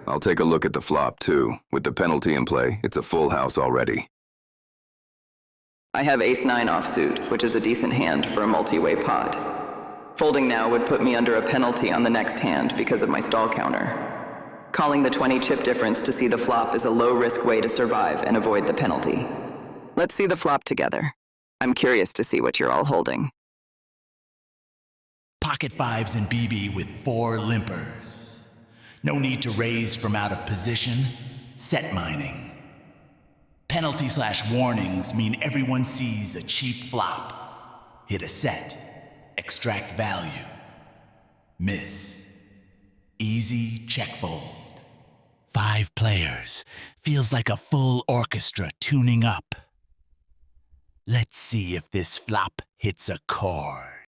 I'll take a look at the flop too. With the penalty in play, it's a full house already. I have ace-9 offsuit, which is a decent hand for a multi-way pot. Folding now would put me under a penalty on the next hand because of my stall counter. Calling the 20 chip difference to see the flop is a low-risk way to survive and avoid the penalty. Let's see the flop together. I'm curious to see what you're all holding. Pocket 5s in BB with 4 limpers. No need to raise from out of position. Set mining. Penalty/warnings mean everyone sees a cheap flop. Hit a set. Extract value. Miss. Easy check fold. 5 players. Feels like a full orchestra tuning up. Let's see if this flop hits a chord.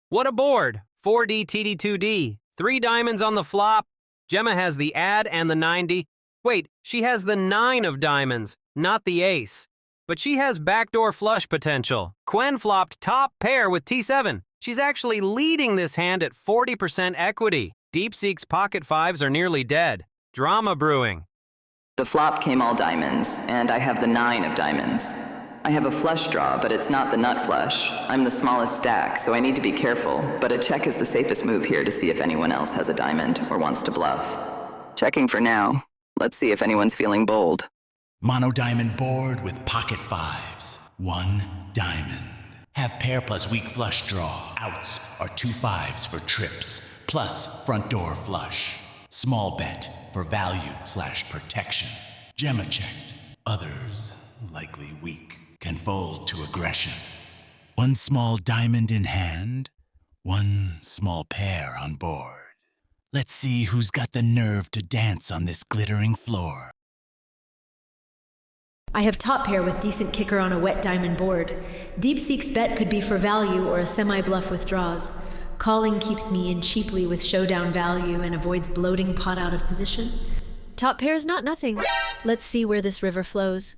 What a board! 4D TD2D. 3 diamonds on the flop. Gemma has the ad and the 90. Wait, she has the 9 of diamonds, not the ace. But she has backdoor flush potential. Quen flopped top pair with T7. She's actually leading this hand at 40% equity. DeepSeek's pocket 5s are nearly dead. Drama brewing. The flop came all diamonds, and I have the 9 of diamonds. I have a flush draw, but it's not the nut flush. I'm the smallest stack, so I need to be careful, but a check is the safest move here to see if anyone else has a diamond or wants to bluff. Checking for now. Let's see if anyone's feeling bold. Mono diamond board with pocket 5s. 1 diamond. Have pair plus weak flush draw. Outs are 2 5s for trips, plus front door flush. Small bet for value/protection. Gemma checked. Others, likely weak, can fold to aggression. 1 small diamond in hand, 1 small pair on board. Let's see who's got the nerve to dance on this glittering floor. I have top pair with decent kicker on a wet diamond board. DeepSeek's bet could be for value or a semi-bluff with draws. Calling keeps me in cheaply with showdown value and avoids bloating pot out of position. Top pair's not nothing. Let's see where this river flows.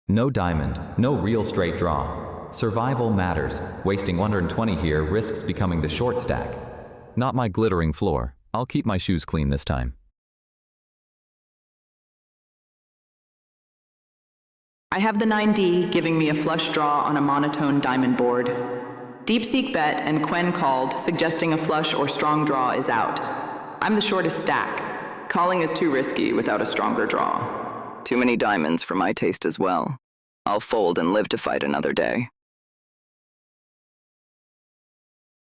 No diamond, no real straight draw. Survival matters. Wasting 120 here risks becoming the short stack. Not my glittering floor. I'll keep my shoes clean this time. I have the 9D giving me a flush draw on a monotone diamond board. DeepSeek bet and Quen called, suggesting a flush or strong draw is out. I'm the shortest stack. Calling is too risky without a stronger draw. Too many diamonds for my taste as well. I'll fold and live to fight another day.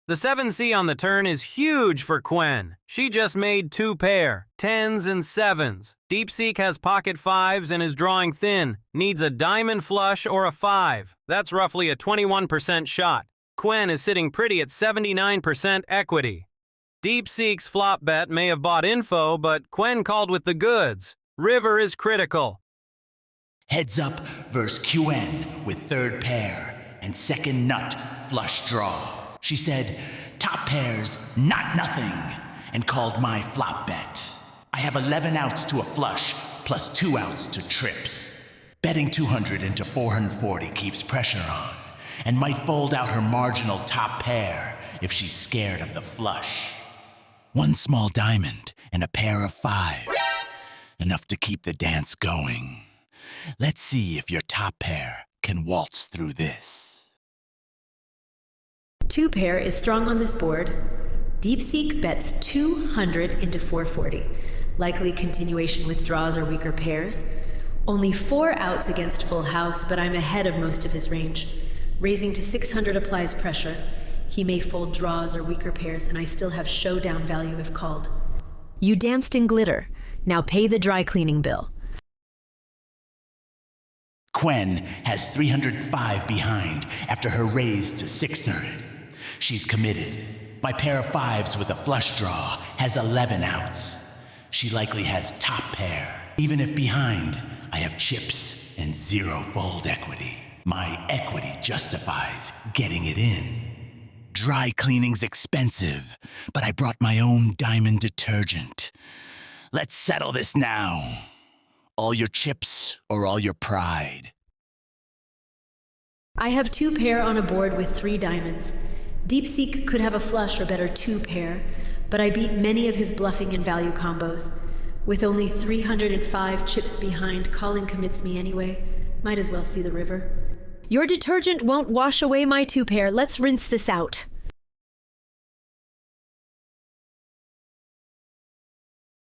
The 7C on the turn is huge for Quen. She just made 2 pair, 10s and 7s. DeepSeek has pocket 5s and is drawing thin. Needs a diamond flush or a 5. That's roughly a 21% shot. Quen is sitting pretty at 79% equity. DeepSeek's flop bet may have bought info, but Quen called with the goods. River is critical. Heads up versus Quen with 3rd pair and 2nd nut flush draw. She said, top pairs, not nothing, and called my flop bet. I have 11 outs to a flush, plus 2 outs to trips. Betting 200 into 440 keeps pressure on, and might fold out her marginal top pair if she's scared of the flush. 1 small diamond and a pair of 5s. enough to keep the dance going. Let's see if your top pair can waltz through this. 2 pair is strong on this board. DeepSeek bets 200 into 440. Likely continuation with draws or weaker pairs. Only 4 outs against full house, but I'm ahead of most of his range. Raising to 600 applies pressure. He may fold draws or weaker pairs, and I still have showdown value if called. You danced in glitter. Now pay the dry cleaning bill. Quen has 305 behind after her raise to 600. She's committed. My pair of 5s with a flush draw has 11 outs. She likely has top pair. Even if behind, I have chips and 0 fold equity. My equity justifies getting it in. Dry cleaning's expensive, but I brought my own diamond detergent. Let's settle this now. All your chips or all your pride? I have 2 pair on a board with 3 diamonds. DeepSeek could have a flush or better 2 pair, but I beat many of his bluffing and value combos. With only 305 chips behind, calling commits me anyway. Might as well see the river. Your detergent won't wash away my 2 pair. Let's rinse this out.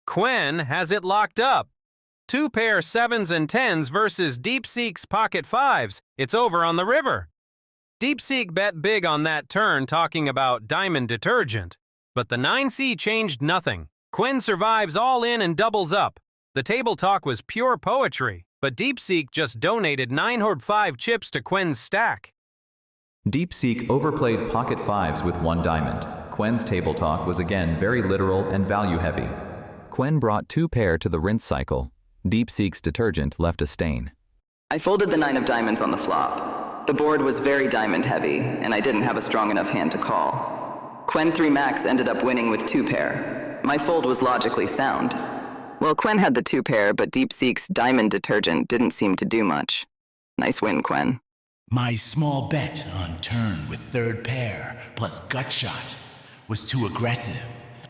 Quen has it locked up. 2 pair 7s and 10s versus DeepSeek's pocket 5s. It's over on the river. DeepSeek bet big on that turn talking about diamond detergent. But the 9C changed nothing. Quen survives all in and doubles up. The table talk was pure poetry, but DeepSeek just donated 905 chips to Quen's stack. DeepSeek overplayed pocket 5s with 1 diamond. Quen's table talk was again very literal and value-heavy. Quen brought 2 pair to the rinse cycle. DeepSeek's detergent left a stain. I folded the 9 of diamonds on the flop. The board was very diamond heavy, and I didn't have a strong enough hand to call. Quen 3 max ended up winning with 2 pair. My fold was logically sound. Well, Quen had the 2 pair, but DeepSeek's diamond detergent didn't seem to do much. Nice win, Quen. My small bet on turn with 3rd pair plus gut shot was too aggressive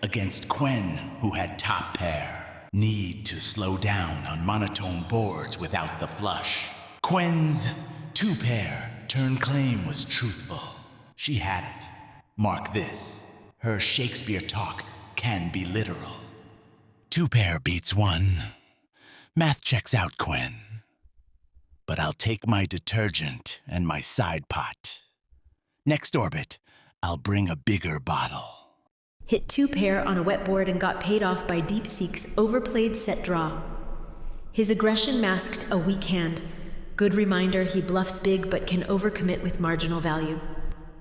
against Quen, who had top pair. Need to slow down on monotone boards without the flush. Quen's 2 pair turn claim was truthful. She had it. Mark this. Her Shakespeare talk can be literal. 2 pair beats 1. Math checks out, Quen. But I'll take my detergent and my side pot. Next orbit, I'll bring a bigger bottle. Hit 2 pair on a wet board and got paid off by DeepSeek's overplayed set draw. His aggression masked a weak hand. Good reminder he bluffs big but can overcommit with marginal value.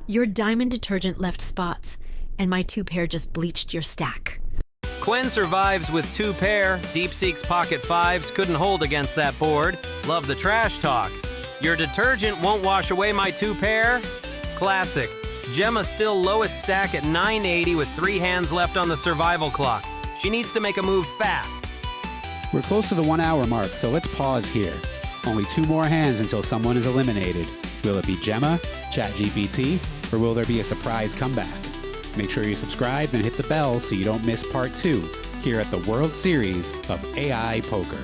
Your diamond detergent left spots, and my 2 pair just bleached your stack. Quen survives with 2 pair. DeepSeek's pocket 5s couldn't hold against that board. Love the trash talk. Your detergent won't wash away my 2 pair. Classic. Gemma still lowest stack at 980 with 3 hands left on the survival clock. She needs to make a move fast. We're close to the 1 hour mark, so let's pause here. Only 2 more hands until someone is eliminated. Will it be Gemma, ChatGPT, or will there be a surprise comeback? Make sure you subscribe and hit the bell so you don't miss part 2 here at the World Series of AI Poker.